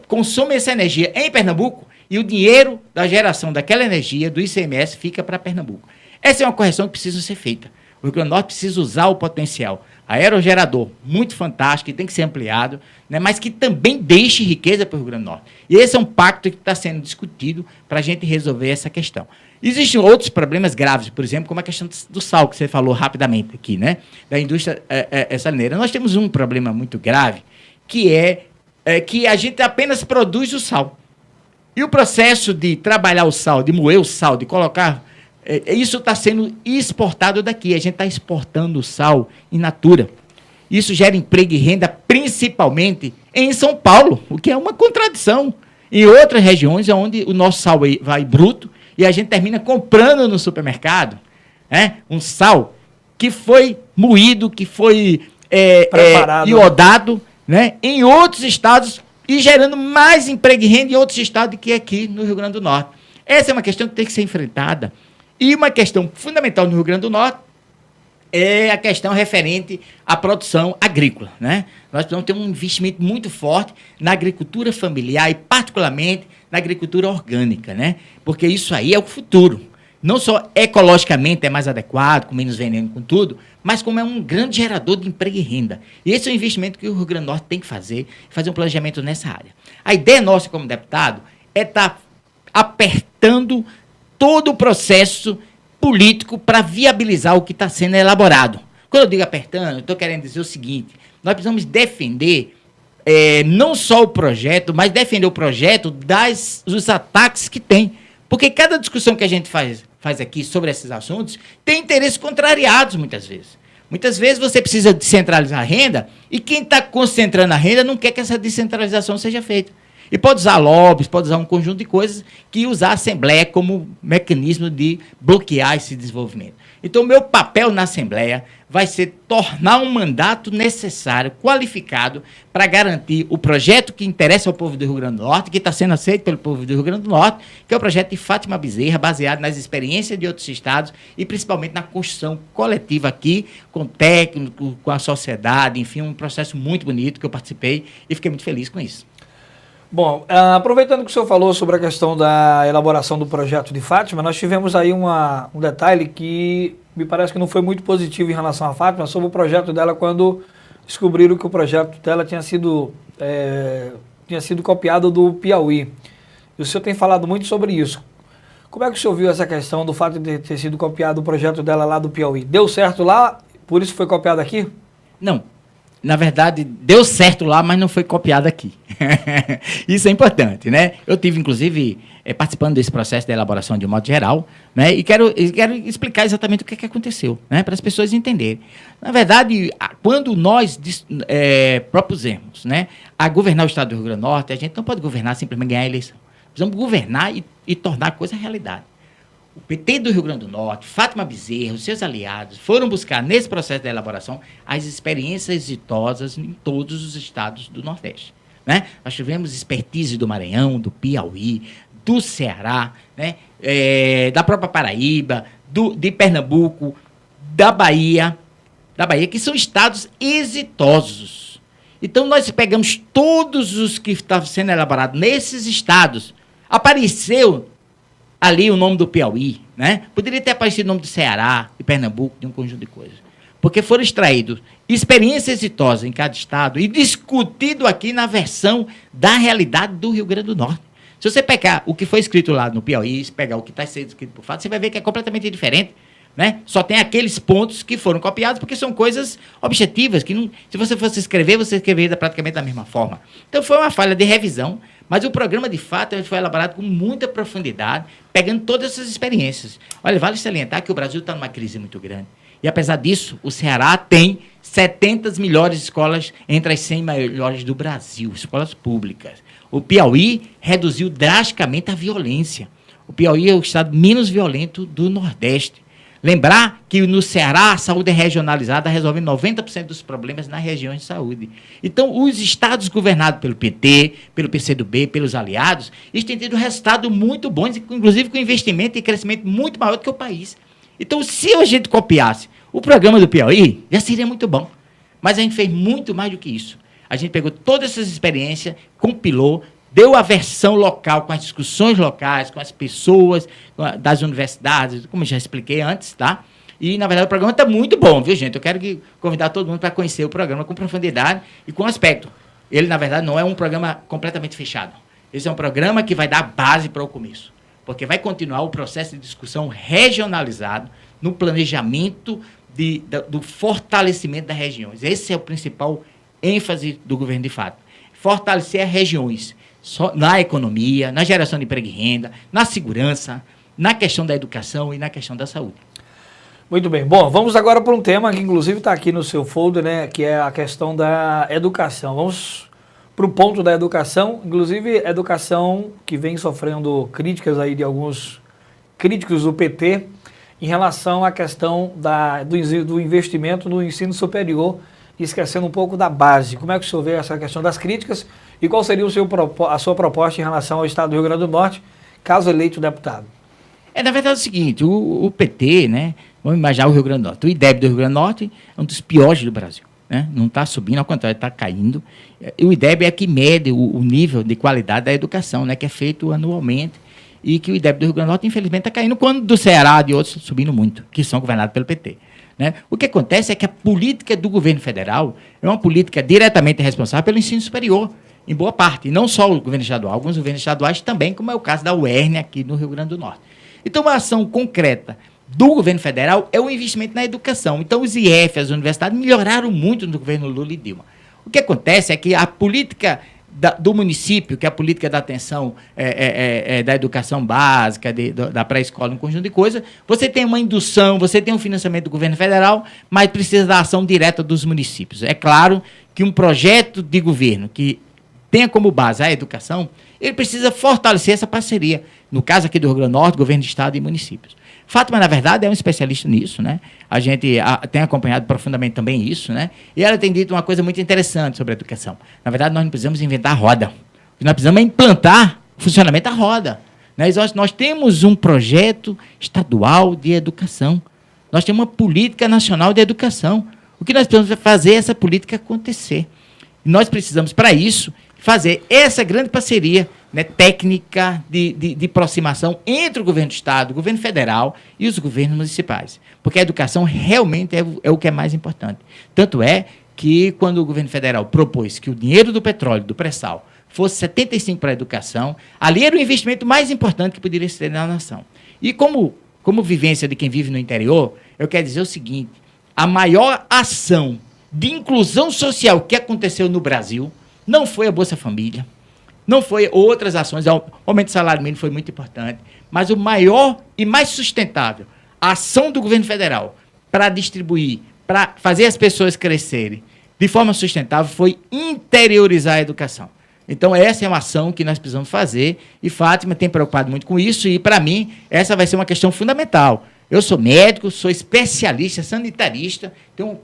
B: consome essa energia em Pernambuco e o dinheiro da geração daquela energia, do ICMS, fica para Pernambuco. Essa é uma correção que precisa ser feita. O Rio Grande do Norte precisa usar o potencial aerogerador, muito fantástico, que tem que ser ampliado, né, mas que também deixe riqueza para o Rio Grande do Norte. E esse é um pacto que está sendo discutido para a gente resolver essa questão. Existem outros problemas graves, por exemplo, como a questão do sal, que você falou rapidamente aqui, né, da indústria salineira. Nós temos um problema muito grave, que é que a gente apenas produz o sal. E o processo de trabalhar o sal, de moer o sal, de colocar... isso está sendo exportado daqui. A gente está exportando o sal in natura. isso gera emprego e renda, principalmente em São Paulo, o que é uma contradição. Em outras regiões, onde o nosso sal vai bruto e a gente termina comprando no supermercado, um sal que foi moído, que foi iodado, em outros estados e gerando mais emprego e renda em outros estados do que aqui no Rio Grande do Norte. Essa é uma questão que tem que ser enfrentada. E uma questão fundamental no Rio Grande do Norte é a questão referente à produção agrícola, Nós precisamos ter um investimento muito forte na agricultura familiar e, particularmente, na agricultura orgânica, Porque isso aí é o futuro. Não só ecologicamente é mais adequado, com menos veneno, com tudo, mas como é um grande gerador de emprego e renda. E esse é o investimento que o Rio Grande do Norte tem que fazer um planejamento nessa área. A ideia nossa como deputado é estar apertando todo o processo político para viabilizar o que está sendo elaborado. Quando eu digo apertando, eu estou querendo dizer o seguinte: nós precisamos defender não só o projeto, mas defender o projeto dos ataques que tem. Porque cada discussão que a gente faz aqui sobre esses assuntos tem interesses contrariados, muitas vezes. Muitas vezes você precisa descentralizar a renda e quem está concentrando a renda não quer que essa descentralização seja feita. E pode usar lobbies, pode usar um conjunto de coisas que usar a Assembleia como mecanismo de bloquear esse desenvolvimento. Então, o meu papel na Assembleia vai ser tornar um mandato necessário, qualificado, para garantir o projeto que interessa ao povo do Rio Grande do Norte, que está sendo aceito pelo povo do Rio Grande do Norte, que é o projeto de Fátima Bezerra, baseado nas experiências de outros estados e principalmente na construção coletiva aqui, com técnicos, com a sociedade, enfim, um processo muito bonito que eu participei e fiquei muito feliz com isso.
A: Bom, aproveitando que o senhor falou sobre a questão da elaboração do projeto de Fátima, nós tivemos aí um detalhe que me parece que não foi muito positivo em relação a Fátima, sobre o projeto dela, quando descobriram que o projeto dela tinha sido copiado do Piauí. E o senhor tem falado muito sobre isso. Como é que o senhor viu essa questão do fato de ter sido copiado o projeto dela lá do Piauí? Deu certo lá, por isso foi copiado aqui?
B: Não. Na verdade, deu certo lá, mas não foi copiado aqui. Isso é importante, Eu tive, inclusive, participando desse processo de elaboração de um modo geral, e quero explicar exatamente o que aconteceu, para as pessoas entenderem. Na verdade, quando nós propusemos, a governar o Estado do Rio Grande do Norte, a gente não pode governar simplesmente ganhar a eleição. Precisamos governar e tornar a coisa realidade. O PT do Rio Grande do Norte, Fátima Bezerra, os seus aliados, foram buscar, nesse processo de elaboração, as experiências exitosas em todos os estados do Nordeste. Nós tivemos expertise do Maranhão, do Piauí, do Ceará, da própria Paraíba, de Pernambuco, da Bahia, que são estados exitosos. Então, nós pegamos todos os que estavam sendo elaborados nesses estados, apareceu ali o nome do Piauí, Poderia ter aparecido o nome do Ceará, de Pernambuco, de um conjunto de coisas. Porque foram extraídos experiências exitosas em cada estado e discutido aqui na versão da realidade do Rio Grande do Norte. Se você pegar o que foi escrito lá no Piauí, se pegar o que está sendo escrito por fato, você vai ver que é completamente diferente. Só tem aqueles pontos que foram copiados, porque são coisas objetivas, que não, se você fosse escrever, você escreveria praticamente da mesma forma. Então, foi uma falha de revisão, mas o programa, de fato, foi elaborado com muita profundidade, pegando todas essas experiências. Olha, vale salientar que o Brasil está numa crise muito grande. E, apesar disso, o Ceará tem 70 melhores escolas entre as 100 melhores do Brasil, escolas públicas. O Piauí reduziu drasticamente a violência. O Piauí é o estado menos violento do Nordeste. Lembrar que no Ceará a saúde é regionalizada, resolve 90% dos problemas nas regiões de saúde. Então, os estados governados pelo PT, pelo PCdoB, pelos aliados, eles têm tido resultados muito bons, inclusive com investimento e crescimento muito maior do que o país. Então, se a gente copiasse o programa do Piauí, já seria muito bom. Mas a gente fez muito mais do que isso. A gente pegou todas essas experiências, compilou, deu a versão local, com as discussões locais, com as pessoas das universidades, como eu já expliquei antes, tá? E, na verdade, o programa está muito bom, viu, gente? Eu quero convidar todo mundo para conhecer o programa com profundidade e com aspecto. Ele, na verdade, não é um programa completamente fechado. Esse é um programa que vai dar base para o começo, porque vai continuar o processo de discussão regionalizado no planejamento do fortalecimento das regiões. Esse é o principal ênfase do governo de fato. Fortalecer as regiões, na economia, na geração de emprego e renda, na segurança, na questão da educação e na questão da saúde.
A: Muito bem. Bom, vamos agora para um tema que inclusive está aqui no seu folder, né, que é a questão da educação. Vamos para o ponto da educação, inclusive educação que vem sofrendo críticas aí de alguns críticos do PT em relação à questão do investimento no ensino superior, esquecendo um pouco da base. Como é que o senhor vê essa questão das críticas e qual seria a sua proposta em relação ao Estado do Rio Grande do Norte, caso eleito deputado?
B: Na verdade é o seguinte, o PT, né, vamos imaginar o Rio Grande do Norte, o IDEB do Rio Grande do Norte é um dos piores do Brasil. Né? Não está subindo, ao contrário, está caindo. E o IDEB é que mede o nível de qualidade da educação, né, que é feito anualmente, e que o IDEB do Rio Grande do Norte, infelizmente, está caindo, quando do Ceará e de outros subindo muito, que são governados pelo PT. Né? O que acontece é que a política do governo federal é uma política diretamente responsável pelo ensino superior, em boa parte, e não só o governo estadual, alguns governos estaduais também, como é o caso da UERN aqui no Rio Grande do Norte. Então, uma ação concreta do governo federal é o investimento na educação. Então, os IF, as universidades, melhoraram muito no governo Lula e Dilma. O que acontece é que a política do município, que é a política da atenção da educação básica, da pré-escola, um conjunto de coisas, você tem uma indução, você tem um financiamento do governo federal, mas precisa da ação direta dos municípios. É claro que um projeto de governo que tenha como base a educação, ele precisa fortalecer essa parceria. No caso aqui do Rio Grande do Norte, governo de estado e municípios. Fátima, na verdade, é um especialista nisso, né? A gente tem acompanhado profundamente também isso, né? E ela tem dito uma coisa muito interessante sobre a educação. Na verdade, nós não precisamos inventar a roda. O que nós precisamos é implantar o funcionamento da roda. Né? Nós temos um projeto estadual de educação. Nós temos uma política nacional de educação. O que nós precisamos é fazer essa política acontecer. E nós precisamos, para isso, fazer essa grande parceria, né, técnica de aproximação entre o governo do Estado, o governo federal e os governos municipais. Porque a educação realmente é o que é mais importante. Tanto é que, quando o governo federal propôs que o dinheiro do petróleo, do pré-sal, fosse 75% para a educação, ali era o investimento mais importante que poderia ser na nação. E como vivência de quem vive no interior, eu quero dizer o seguinte: a maior ação de inclusão social que aconteceu no Brasil não foi a Bolsa Família, não foi outras ações, o aumento do salário mínimo foi muito importante, mas o maior e mais sustentável, a ação do governo federal para distribuir, para fazer as pessoas crescerem de forma sustentável, foi interiorizar a educação. Então, essa é uma ação que nós precisamos fazer, e Fátima tem preocupado muito com isso, e, para mim, essa vai ser uma questão fundamental. Eu sou médico, sou especialista, sanitarista, tenho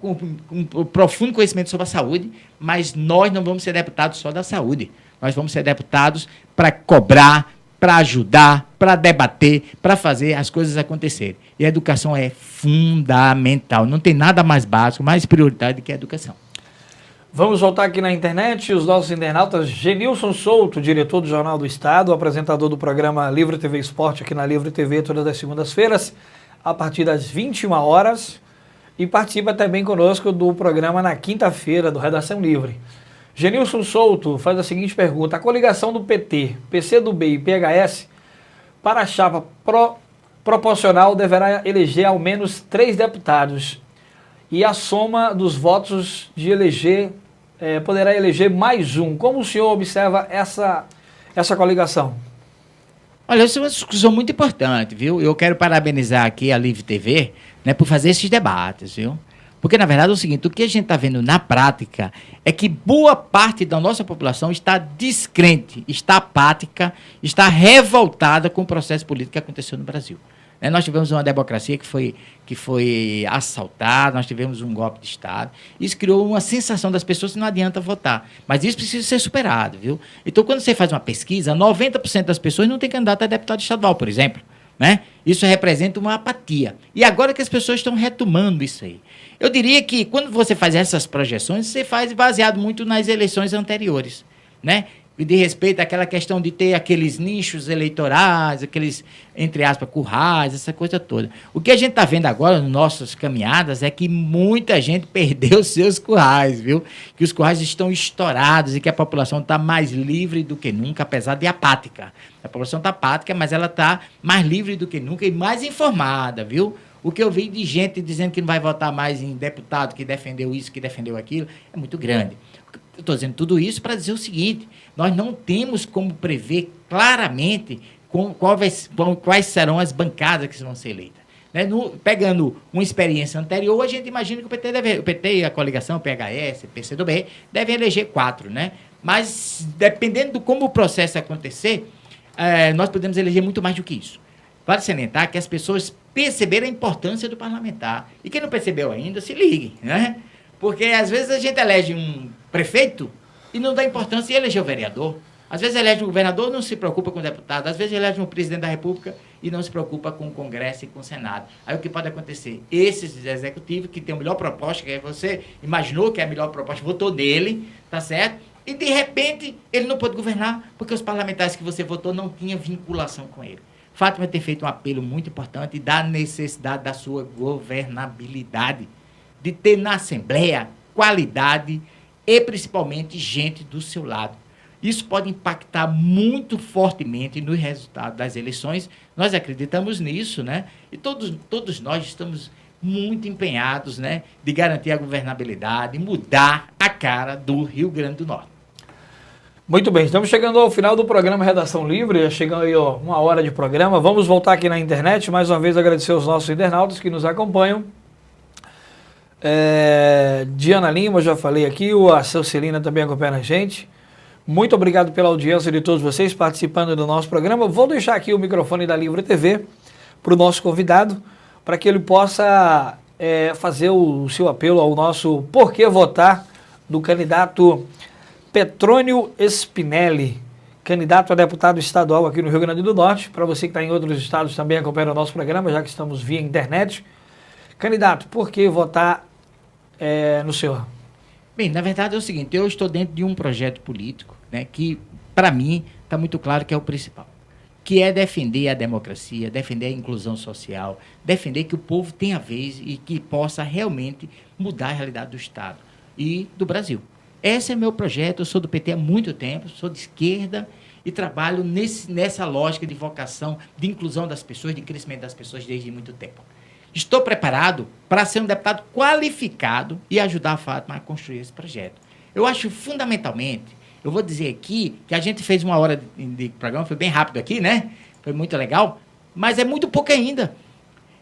B: um profundo conhecimento sobre a saúde, mas nós não vamos ser deputados só da saúde. Nós vamos ser deputados para cobrar, para ajudar, para debater, para fazer as coisas acontecerem. E a educação é fundamental. Não tem nada mais básico, mais prioritário do que a educação.
A: Vamos voltar aqui na internet, os nossos internautas. Genilson Souto, diretor do Jornal do Estado, apresentador do programa Livre TV Esporte aqui na Livre TV todas as segundas-feiras, a partir das 21 horas, e participa também conosco do programa na quinta-feira, do Redação Livre. Genilson Souto faz a seguinte pergunta: a coligação do PT, PCdoB e PHS para a chapa proporcional deverá eleger ao menos 3 deputados, e a soma dos votos de eleger poderá eleger mais um. Como o senhor observa essa coligação?
B: Olha, isso é uma discussão muito importante, viu? Eu quero parabenizar aqui a Livre TV, né, por fazer esses debates, viu? Porque, na verdade, é o seguinte: o que a gente está vendo na prática é que boa parte da nossa população está descrente, está apática, está revoltada com o processo político que aconteceu no Brasil. Nós tivemos uma democracia que foi assaltada, nós tivemos um golpe de Estado. Isso criou uma sensação das pessoas que não adianta votar. Mas isso precisa ser superado, viu? Então, quando você faz uma pesquisa, 90% das pessoas não tem candidato a deputado estadual, por exemplo. Né? Isso representa uma apatia. E agora que as pessoas estão retomando isso aí. Eu diria que, quando você faz essas projeções, você faz baseado muito nas eleições anteriores, né? E de respeito àquela questão de ter aqueles nichos eleitorais, aqueles, entre aspas, currais, essa coisa toda. O que a gente está vendo agora nas nossas caminhadas é que muita gente perdeu seus currais, viu? Que os currais estão estourados e que a população está mais livre do que nunca, apesar de apática. A população está apática, mas ela está mais livre do que nunca e mais informada, viu? O que eu vi de gente dizendo que não vai votar mais em deputado que defendeu isso, que defendeu aquilo, é muito grande. Eu estou dizendo tudo isso para dizer o seguinte: nós não temos como prever claramente quais serão as bancadas que vão ser eleitas. Né? Pegando uma experiência anterior, a gente imagina que o PT, a coligação, o PHS, PCdoB, devem eleger 4, né? Mas, dependendo de como o processo acontecer, nós podemos eleger muito mais do que isso. Vale salientar que as pessoas perceberam a importância do parlamentar. E quem não percebeu ainda, se ligue, né? Porque, às vezes, a gente elege um prefeito e não dá importância em eleger o vereador. Às vezes elege um governador e não se preocupa com o deputado. Às vezes elege um presidente da República e não se preocupa com o Congresso e com o Senado. Aí o que pode acontecer? Esses executivos que têm a melhor proposta, que você imaginou que é a melhor proposta, votou nele, tá certo? E, de repente, ele não pôde governar porque os parlamentares que você votou não tinham vinculação com ele. Fátima tem feito um apelo muito importante da necessidade da sua governabilidade, de ter na Assembleia qualidade e, principalmente, gente do seu lado. Isso pode impactar muito fortemente no resultado das eleições. Nós acreditamos nisso, né? E todos nós estamos muito empenhados, né, de garantir a governabilidade, mudar a cara do Rio Grande do Norte.
A: Muito bem, estamos chegando ao final do programa Redação Livre, chegando aí 1 hora de programa. Vamos voltar aqui na internet, mais uma vez agradecer aos nossos internautas que nos acompanham. Diana Lima, já falei aqui, a Celcelina também acompanha a gente. Muito obrigado pela audiência de todos vocês participando do nosso programa. Vou deixar aqui o microfone da Livre TV para o nosso convidado, para que ele possa fazer o seu apelo ao nosso porquê votar do candidato Petrônio Spinelli, candidato a deputado estadual aqui no Rio Grande do Norte. Para você que está em outros estados também acompanha o nosso programa, já que estamos via internet. Candidato, por que votar no senhor?
B: Bem, na verdade é o seguinte, eu estou dentro de um projeto político, né, que, para mim, está muito claro que é o principal, que é defender a democracia, defender a inclusão social, defender que o povo tenha vez e que possa realmente mudar a realidade do Estado e do Brasil. Esse é meu projeto, eu sou do PT há muito tempo, sou de esquerda e trabalho nessa lógica de vocação, de inclusão das pessoas, de crescimento das pessoas desde muito tempo. Estou preparado para ser um deputado qualificado e ajudar a Fátima a construir esse projeto. Eu acho fundamentalmente, eu vou dizer aqui, que a gente fez 1 hora de programa, foi bem rápido aqui, né? Foi muito legal, mas é muito pouco ainda.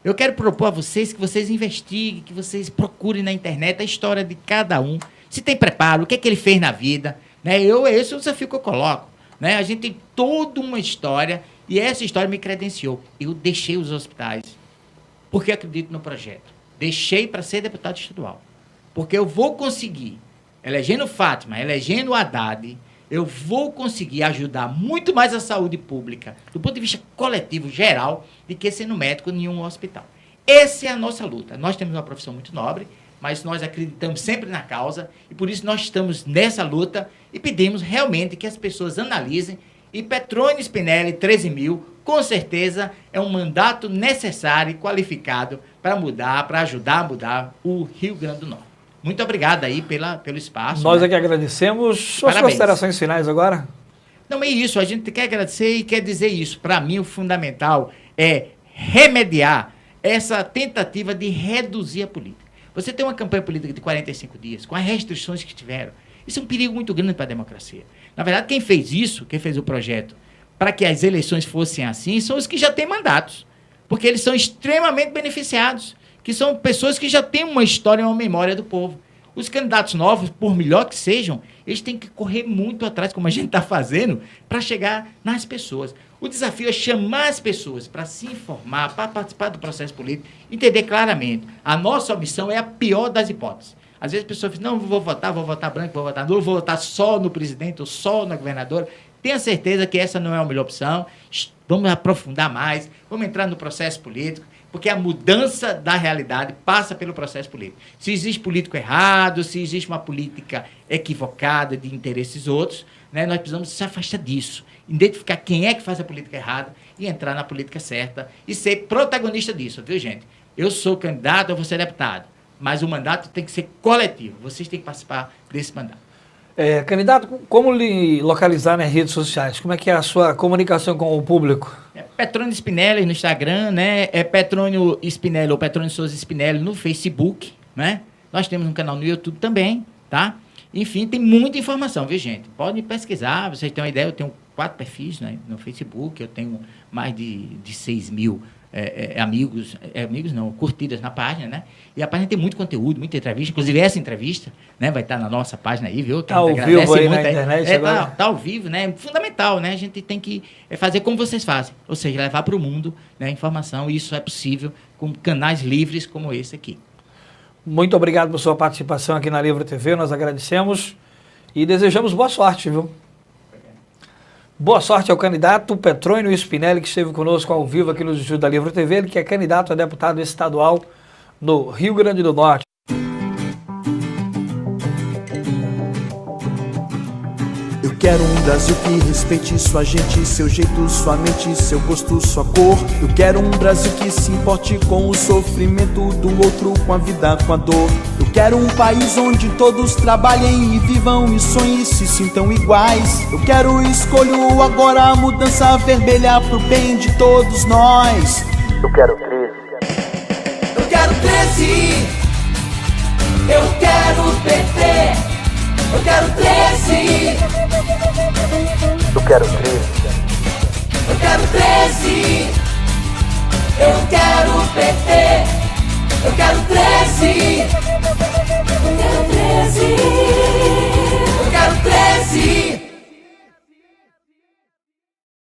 B: Eu quero propor a vocês que vocês investiguem, que vocês procurem na internet a história de cada um, se tem preparo, o que é que ele fez na vida, né? Esse é o desafio que eu coloco, né? A gente tem toda uma história e essa história me credenciou. Eu deixei os hospitais porque acredito no projeto. Deixei para ser deputado estadual. Porque eu vou conseguir, elegendo Fátima, elegendo o Haddad, eu vou conseguir ajudar muito mais a saúde pública, do ponto de vista coletivo, geral, do que sendo médico em um hospital. Essa é a nossa luta. Nós temos uma profissão muito nobre, mas nós acreditamos sempre na causa, e por isso nós estamos nessa luta e pedimos realmente que as pessoas analisem. E Petrônio Spinelli, 13.000, com certeza é um mandato necessário e qualificado para mudar, para ajudar a mudar o Rio Grande do Norte. Muito obrigado aí pelo espaço.
A: Nós aqui agradecemos. Suas considerações finais agora?
B: Não, é isso. A gente quer agradecer e quer dizer isso. Para mim, o fundamental é remediar essa tentativa de reduzir a política. Você tem uma campanha política de 45 dias, com as restrições que tiveram. Isso é um perigo muito grande para a democracia. Na verdade, quem fez isso, quem fez o projeto para que as eleições fossem assim, são os que já têm mandatos. Porque eles são extremamente beneficiados, que são pessoas que já têm uma história e uma memória do povo. Os candidatos novos, por melhor que sejam, eles têm que correr muito atrás, como a gente está fazendo, para chegar nas pessoas. O desafio é chamar as pessoas para se informar, para participar do processo político, entender claramente. A nossa missão é a pior das hipóteses. Às vezes a pessoa diz, não, vou votar branco, vou votar nulo, vou votar só no presidente ou só na governadora. Tenha certeza que essa não é a melhor opção. Vamos aprofundar mais, vamos entrar no processo político, porque a mudança da realidade passa pelo processo político. Se existe político errado, se existe uma política equivocada de interesses outros, né, nós precisamos se afastar disso, identificar quem é que faz a política errada e entrar na política certa e ser protagonista disso, viu, gente? Eu sou candidato, eu vou ser deputado, mas o mandato tem que ser coletivo, vocês têm que participar desse mandato.
A: Candidato, como lhe localizar nas redes sociais? Como é que é a sua comunicação com o público?
B: Petrônio Spinelli no Instagram, né? Petrônio Spinelli ou Petrônio Souza Spinelli no Facebook, né? Nós temos um canal no YouTube também, tá? Enfim, tem muita informação, viu, gente? Podem pesquisar, vocês têm uma ideia, eu tenho 4 perfis, né, no Facebook, eu tenho mais de 6.000 amigos não, curtidas na página, né? E a página tem muito conteúdo, muita entrevista, inclusive essa entrevista, né? Vai estar na nossa página aí, viu?
A: Tá ao vivo aí na internet agora.
B: Tá ao vivo, né? Fundamental, né? A gente tem que fazer como vocês fazem, ou seja, levar para o mundo, né, a informação, e isso é possível com canais livres como esse aqui.
A: Muito obrigado por sua participação aqui na Livro TV, nós agradecemos e desejamos boa sorte, viu? Boa sorte ao candidato Petrônio Spinelli, que esteve conosco ao vivo aqui no estúdio da Livro TV, ele que é candidato a deputado estadual no Rio Grande do Norte.
D: Eu quero um Brasil que respeite sua gente, seu jeito, sua mente, seu gosto, sua cor. Eu quero um Brasil que se importe com o sofrimento do outro, com a vida, com a dor. Eu quero um país onde todos trabalhem e vivam e sonhem e se sintam iguais. Eu quero e escolho agora a mudança vermelha pro bem de todos nós.
E: Eu quero 13.
C: Eu quero 13. Eu quero PT. Eu quero 13.
E: Eu quero 13.
C: Eu quero 13. Eu quero PT. Eu quero 13. Eu quero 13.